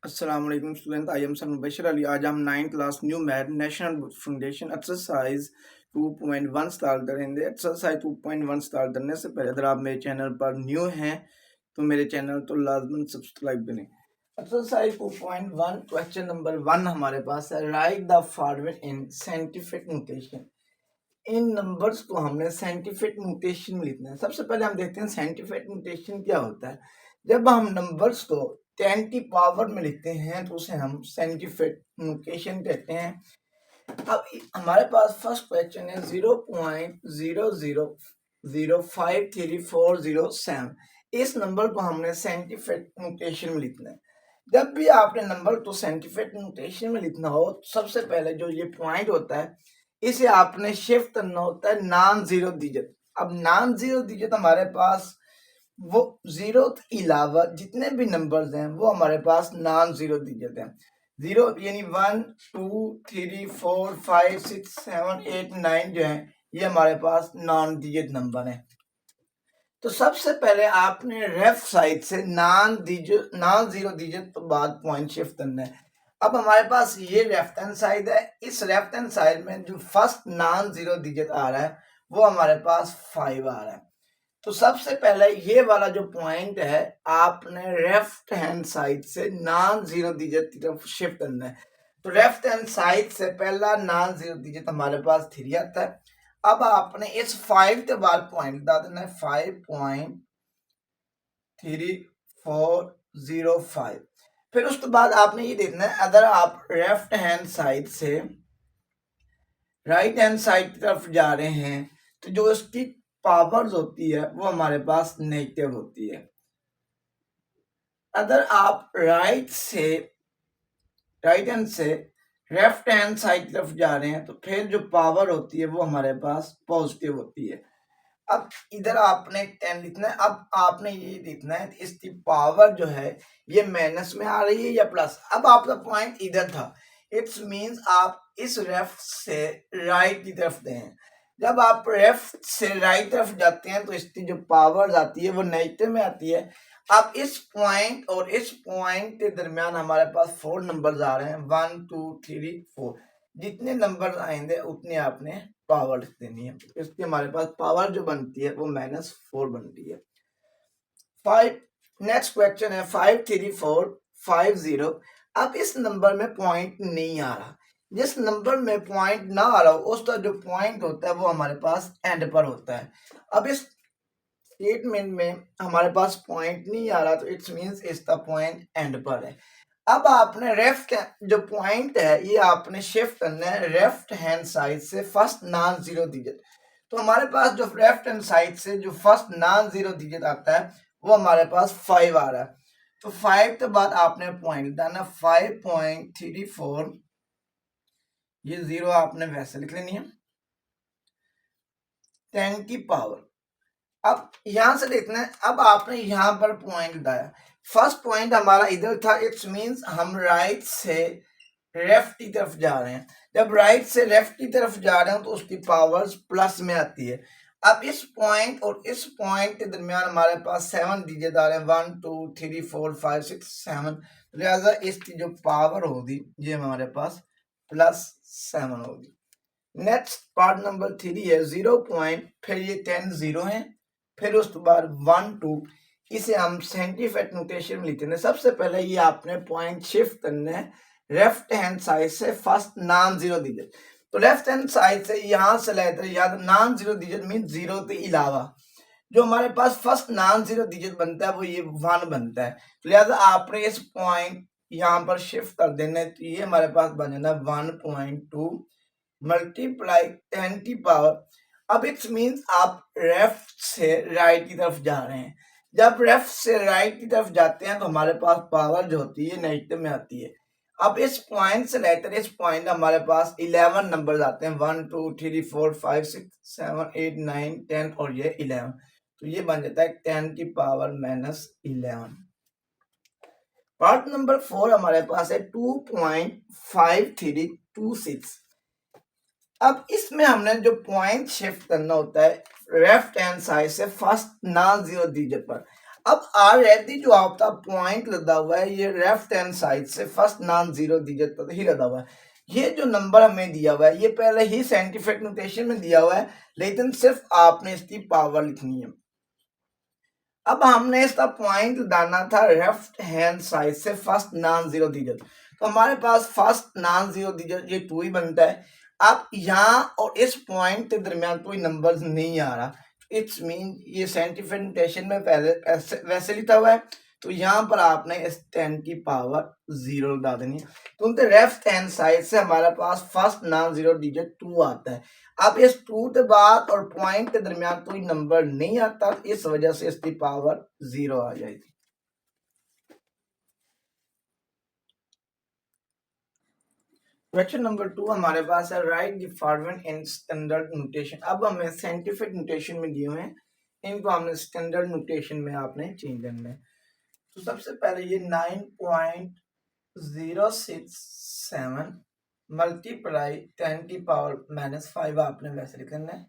अस्सलाम वालेकुम student, I am sir Mubashar Ali. आज हम 9th class new math national foundation exercise 2.1 start करेंगे। एक्सरसाइज 2.1 स्टार्ट करने से पहले अगर आप मेरे चैनल पर न्यू हैं तो मेरे चैनल तो लाजमन सब्सक्राइब करें। एक्सरसाइज 2.1 क्वेश्चन नंबर 1 हमारे पास है, right the following in scientific notation. In numbers को हमने साइंटिफिक नोटेशन में लिखना है। सबसे पहले हम देखते हैं साइंटिफिक नोटेशन क्या होता है। जब हम नंबर्स को 10 की पावर में लिखते हैं तो उसे हम साइंटिफिक नोटेशन कहते हैं। अब हमारे पास फर्स्ट क्वेश्चन है 0.00053407। इस नंबर को हमने साइंटिफिक नोटेशन में लिखना है। जब भी आपने नंबर को साइंटिफिक नोटेशन में लिखना हो तो सबसे पहले जो ये पॉइंट होता है इसे आपने शिफ्ट करना होता है नॉन जीरो डिजिट। अब नॉन जीरो डिजिट हमारे पास वो जीरो के अलावा जितने भी नंबर्स हैं वो हमारे पास नॉन जीरो डिजिट हैं। जीरो यानी 1 2 3 4 5 6 7 8 9 जो है ये हमारे पास नॉन डिजिट नंबर है। तो सबसे पहले आपने लेफ्ट साइड से नॉन जीरो डिजिट तो बाद पॉइंट शिफ्ट करना है। अब हमारे पास ये लेफ्ट हैंड साइड है। इस लेफ्ट हैंड साइड में जो फर्स्ट नॉन जीरो डिजिट आ रहा है वो हमारे पास 5 आ रहा है। तो सबसे पहले ये वाला जो पॉइंट है आपने लेफ्ट हैंड साइड से नॉन जीरो डिजिट की तरफ शिफ्ट करना है। तो लेफ्ट हैंड साइड से पहला नॉन जीरो डिजिट हमारे पास 3 आता है। अब आपने इस 5 के बाद पॉइंट बता देना है 5.3405। फिर उसके बाद आपने ये देखना है अगर आप लेफ्ट हैंड साइड से राइट हैंड साइड की तरफ जा रहे हैं तो जो इसकी पावर्स होती है वो हमारे पास नेगेटिव होती है। अगर आप राइट हैंड से लेफ्ट हैंड साइड की तरफ जा रहे हैं तो फिर जो पावर होती है वो हमारे पास पॉजिटिव होती है। अब इधर आपने 10 लिखना है। अब आपने ये लिखना है इसकी पावर जो है ये माइनस में आ रही है या प्लस। अब आपका पॉइंट इधर था, इट्स मींस आप इस लेफ्ट से राइट की तरफ दें। जब आप लेफ्ट से राइट तरफ जाते हैं तो इसकी जो पावर आती है वो नेगेटिव में आती है। अब इस पॉइंट और इस पॉइंट के दरमियान हमारे पास 4 नंबर्स आ रहे हैं, 1 2 3 4। जितने नंबर आएंगे उतने आपने पावर लिख देनी है। इसकी हमारे पास पावर जो बनती है वो -4 बनती है। 5 नेक्स्ट क्वेश्चन है 53450। अब इस नंबर में पॉइंट नहीं आ रहा। जिस नंबर में पॉइंट ना आ रहा हो उसका जो पॉइंट होता है वो हमारे पास एंड पर होता है। अब इस स्टेटमेंट में हमारे पास पॉइंट नहीं आ रहा तो इट्स मींस इसका पॉइंट एंड पर है। अब आपने लेफ्ट जो पॉइंट है ये आपने शिफ्ट करना है लेफ्ट हैंड साइड से फर्स्ट नॉन जीरो डिजिट। तो हमारे पास जो लेफ्ट हैंड साइड से जो फर्स्ट नॉन जीरो डिजिट आता है वो हमारे पास 5 आ रहा है। तो 5 के बाद आपने पॉइंट डालना 5.34। ये जीरो आपने वैसे लिख लेनी है 10 की पावर। अब यहां से देखना है। अब आपने यहां पर पॉइंट डाला, फर्स्ट पॉइंट हमारा इधर था, इट्स मींस हम राइट से लेफ्ट की तरफ जा रहे हैं। जब राइट से लेफ्ट की तरफ जा रहे हैं तो उसकी पावर्स प्लस में आती है। अब इस पॉइंट और इस पॉइंट के दरमियान हमारे पास 7 डिजिट आ रहे हैं, 1 2 3 4 5 6 7। लिहाजा इसकी जो पावर होगी ये हमारे पास +7 होगी। नेक्स्ट पार्ट नंबर 3 है 0 पॉइंट, फिर ये 10 जीरो है, फिर उसके बाद 1 2। इसे हम साइंटिफिक नोटेशन में लिखते हैं। सबसे पहले ये आपने पॉइंट शिफ्ट करना है लेफ्ट हैंड साइड से फर्स्ट नॉन जीरो डिजिट। तो लेफ्ट हैंड साइड से यहां से लेते हैं याद, non zero digit mean zero के अलावा जो हमारे पास फर्स्ट नॉन जीरो डिजिट बनता है वो ये 1 बनता है। लिहाजा आपने इस पॉइंट यहां पर शिफ्ट कर देना है तो ये हमारे पास बन जाना 1.2 मल्टीप्लाई 10 की पावर। अब इट्स मींस आप लेफ्ट से राइट की तरफ जा रहे हैं। जब लेफ्ट से राइट की तरफ जाते हैं तो हमारे पास पावर जो होती है नेगेटिव में आती है। अब इस पॉइंट से लेकर इस पॉइंट हमारे पास 11 नंबर्स आते हैं, 1 2 3 4 5 6 7 8 9 10 और ये 11। तो ये बन जाता है 10 की पावर -11। पार्ट नंबर 4 हमारे पास है 2.5326। अब इसमें हमने जो पॉइंट शिफ्ट करना होता है लेफ्ट हैंड साइड से फर्स्ट नॉन जीरो डिजिट पर। अब ऑलरेडी जो आपका पॉइंट लगा हुआ है ये लेफ्ट हैंड साइड से फर्स्ट नॉन जीरो डिजिट पर ही लगा हुआ है। ये जो नंबर हमें दिया हुआ है ये पहले ही साइंटिफिक नोटेशन में दिया हुआ है, लेकिन सिर्फ आपने इसकी पावर लिखनी है। अब हमने इसका पॉइंट डालना था लेफ्ट हैंड साइड से फर्स्ट नॉन जीरो डिजिट, तो हमारे पास फर्स्ट नॉन जीरो डिजिट ये 2 ही बनता है। अब यहाँ और इस पॉइंट के दरमियान कोई नंबर नहीं आ रहा, इट्स मीन ये साइंटिफिक नोटेशन में पहले वैसे लिखा हुआ है, तो यहाँ पर आपने इस 10 की पावर 0 डाल देनी है, क्योंकि लेफ्ट हैंड साइड से हमारे पास फर्स्ट नॉन जीरो डिजिट 2 आता है। अब इस 2 के बाद और पॉइंट के दरमियान कोई नंबर नहीं आता, इस वजह से इसकी पावर 0 आ जाएगी। क्वेश्चन नंबर 2 हमारे पास है right the following in standard notation. अब हमें साइंटिफिक नोटेशन में दिए हुए हैं, इनको हमने स्टैंडर्ड नोटेशन में आपने चेंज करना है। तो सबसे पहले ये 9.067 मल्टीप्लाई 10 की पावर -5 आपने वैसे लिख लेना है।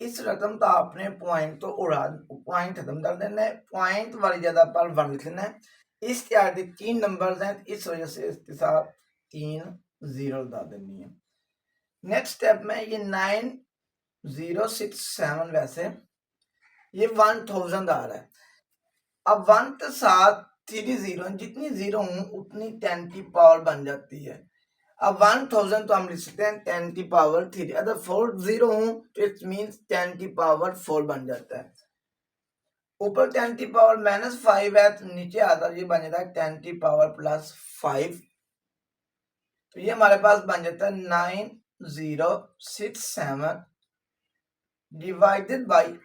इस रकम का आपने पॉइंट तो उड़ा पॉइंट खत्म कर देना है, पॉइंट वाली जगह पर 1 लिख लेना है। इसके आगे 3 नंबर्स हैं, इस वजह से इसके साथ 3 0 डाल देनी है। नेक्स्ट स्टेप में ये 9067 वैसे ये 1000 आ रहा है। अब 1 के साथ 3 0, जितनी 0 हूं उतनी 10 की पावर बन जाती है। अब 1000 तो हम लिख सकते हैं 10 की पावर 3, अगर 4 0 हूं तो इट मीन्स 10 की पावर 4 बन जाता है। ऊपर 10 की पावर -5 है तो नीचे आता ये बन जाता है 10 की पावर +5, तो ये हमारे पास बन जाता है 9067 डिवाइडेड बाई,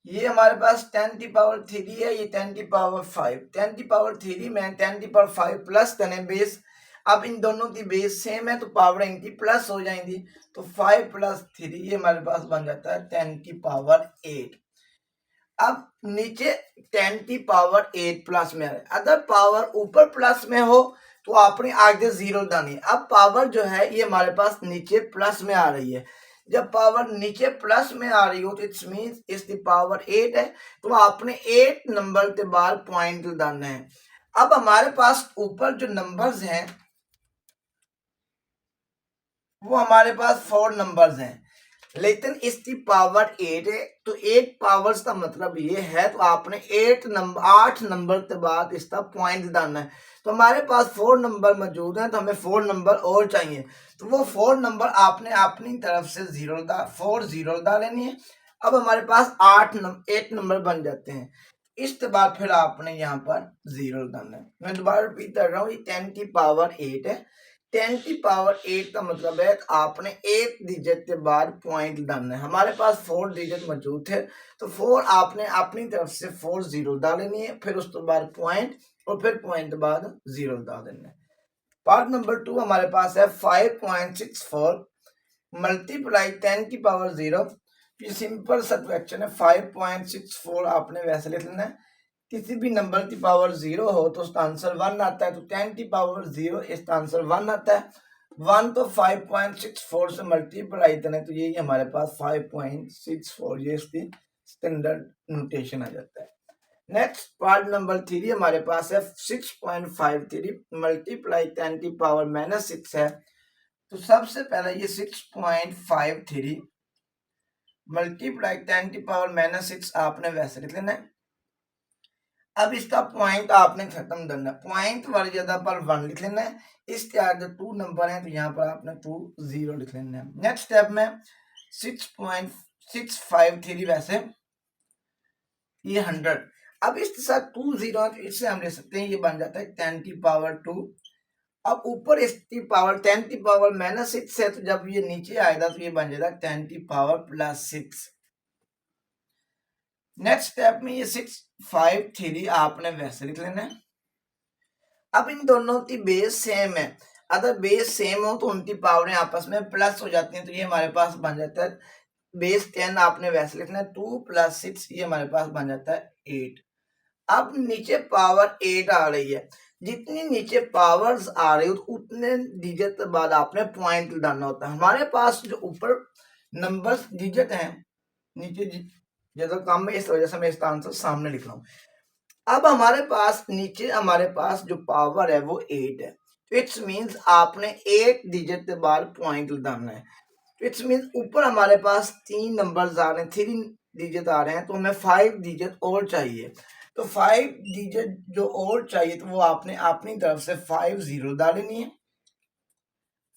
ये हमारे पास 10 की पावर 3 है, ये 10 की पावर 5, 10 की पावर 3 में 10 की पावर 5 प्लस करें बेस। अब इन दोनों की बेस सेम है तो पावर इनकी प्लस हो जाएंगी, तो 5 + 3 ये हमारे पास बन जाता है 10 की पावर 8। अब नीचे 10 की पावर 8 प्लस में आ रहा है, अगर पावर ऊपर प्लस में हो तो आपने आगे 0 डालनी है। अब पावर जो है ये हमारे पास नीचे प्लस में आ रही है, जब पावर नीचे प्लस में आ रही हो तो इट्स मींस इसकी पावर 8 है, तो आपने 8 नंबर के बाद पॉइंट डालना है। अब हमारे पास ऊपर जो नंबर्स हैं वो हमारे पास 4 नंबर्स हैं, लेकिन इसकी पावर 8 है, तो 8 पावर्स का मतलब ये है, तो आपने 8 नंबर के बाद इसका पॉइंट डालना है। तो हमारे पास 4 नंबर मौजूद हैं, तो हमें 4 नंबर और चाहिए, तो वो 4 नंबर आपने अपनी तरफ से 4 0 डालेनी है। अब हमारे पास 8 नंबर बन जाते हैं, इसके बाद फिर आपने यहाँ पर 0 डालना है। मैं दोबारा रिपीट कर रहा हूँ, ये 10 की पावर 8 है, 10 की पावर 8 का मतलब है आपने 8 डिजिट के बाद पॉइंट डालना है। हमारे पास 4 डिजिट मौजूद थे, तो 4 आपने अपनी तरफ से 4 0 डालनी है, फिर उसके बाद पॉइंट और फिर पॉइंट के बाद 0 डाल देना है। पार्ट नंबर 2 हमारे पास है 5.64 मल्टीप्लाई 10 की पावर 0। ये सिंपल सा क्वेश्चन है, 5.64 आपने वैसे लिख लेना है, किसी भी नंबर की पावर 0 हो तो उसका आंसर 1 आता है, तो 10 की पावर 0 इसका आंसर 1 आता है। 1 तो 5.64 से मल्टीप्लाई करें तो ये हमारे पास 5.64 ये इसकी स्टैंडर्ड नोटेशन आ जाता है। नेक्स्ट पार्ट नंबर 3 हमारे पास है 6.53 मल्टीप्लाई 10 की पावर -6 है, तो सबसे पहले ये 6.53 मल्टीप्लाई 10 की पावर -6 आपने वैसे लिख लेना है। अब इसका पॉइंट आपने खत्म करना है, पॉइंट वाली जगह पर 1 लिख लेना है, इसके आगे 2 नंबर है तो यहाँ पर आपने 2 0 लिख लेना है। नेक्स्ट स्टेप में 6.653 वैसे ये 100, अब इसके साथ 2 0 है तो इससे हम ले सकते हैं, ये बन जाता है 10 की पावर 2। अब ऊपर इसकी पावर 10 की पावर -6 है, तो जब ये नीचे आएगा तो ये बन जाएगा 10 की पावर +6। नेक्स्ट स्टेप में ये 653 आपने वैसे लिख लेना है। अब इन दोनों की बेस सेम है, अगर बेस सेम हो तो उनकी पावरें आपस में प्लस हो जाती हैं, तो ये हमारे पास बन जाता है बेस 10 आपने वैसे लिखना है, 2 + 6 ये हमारे पास बन जाता है 8। अब नीचे पावर 8 आ रही है, जितनी नीचे पावर्स आ रही हो तो उतने डिजिट के बाद आपने पॉइंट डालना होता है। हमारे पास जो ऊपर नंबर्स डिजिट हैं नीचे जगह कम है, इस वजह से मैं इसका आंसर सामने लिख रहा हूँ। अब हमारे पास नीचे हमारे पास जो पावर है वो 8 है, इट्स मीन्स आपने 8 डिजिट के बाद पॉइंट लगाना है। इट्स मीन्स ऊपर हमारे पास 3 नंबर्स आ रहे हैं, 3 डिजिट आ रहे हैं, तो हमें 5 डिजिट और चाहिए। तो 5 डिजिट जो और चाहिए तो वो आपने अपनी तरफ से 5 जीरो डालनी है।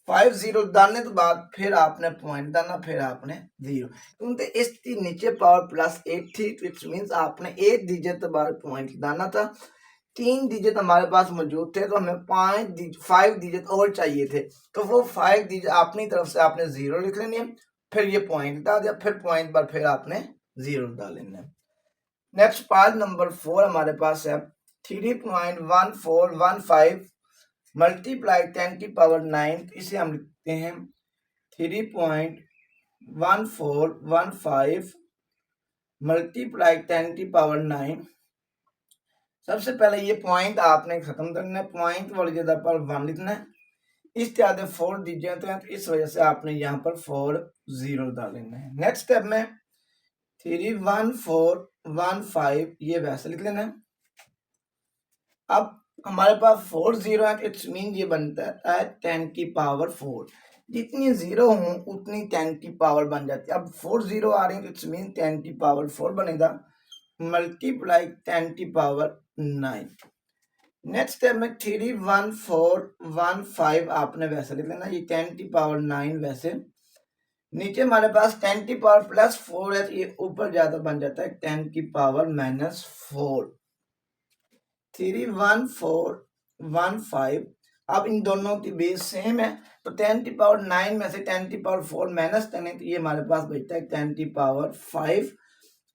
5 जीरो डालने के बाद फिर आपने पॉइंट डालना, फिर आपने जीरो, क्योंकि इसकी नीचे पावर प्लस 8 थी, इट्स मीन्स आपने 8 डिजिट के बाद पॉइंट डालना था। 3 डिजिट हमारे पास मौजूद थे, तो हमें 5 डिजिट और चाहिए थे, तो वो 5 डिजिट अपनी तरफ से आपने जीरो लिख लेनी है, फिर ये पॉइंट डाल दिया, फिर पॉइंट पर फिर आपने जीरो डाल लेना है। नेक्स्ट पार्ट नंबर 4 हमारे पास है 3.1415 मल्टीप्लाई 10 की पावर 9, इसे हम लिखते हैं 3.1415 मल्टीप्लाई 10 की पावर 9। सबसे पहले ये पॉइंट आपने खत्म करना है, पॉइंट वाली जगह पर 1 लिखना है। इस तरह 4 डिजिट हैं, तो इस वजह से आपने यहाँ पर 4 जीरो डालना है। नेक्स्ट स्टेप में 31415 ये वैसे लिख लेना है। अब हमारे पास 4 जीरो है, इट्स मीन ये बनता है 10 की पावर 4। जितनी जीरो हूं उतनी 10 की पावर बन जाती है। अब 4 जीरो आ रही है, इट्स मीन 10 की पावर 4 बनेगा, मल्टीप्लाई 10 की पावर 9। नेक्स्ट स्टेप में 31415 आपने वैसे लिख लेना, ये 10 की पावर 9 वैसे। नीचे हमारे पास 10 की पावर प्लस 4 है, तो ये ऊपर ज्यादा बन जाता है 10 की पावर माइनस 4। 31415, अब इन दोनों की बेस सेम है, तो 10 की पावर 9 में से 10 की पावर 4 माइनस 10 है, तो ये हमारे पास बचता है 10 की पावर 5।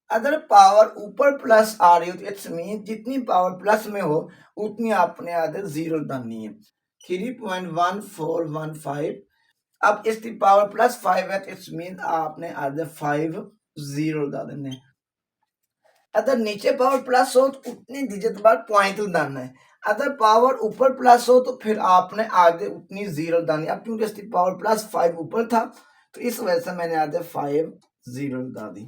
अगर पावर ऊपर प्लस आ रही हो तो इट्स मीन जितनी पावर प्लस में हो उतनी आपने आगे जीरो डालनी है। 3.1415, अब इसकी पावर प्लस 5 है, तो इट्स मीन आपने आगे 5 जीरो डाल देने। अगर नीचे पावर प्लस हो तो उतनी डिजिट बाद पॉइंट डालना है। अगर पावर ऊपर प्लस हो तो फिर आपने आगे उतनी जीरो डालनी। अब क्योंकि इसकी पावर प्लस 5 ऊपर था, तो इस वजह से मैंने आगे 5 जीरो डाल दी।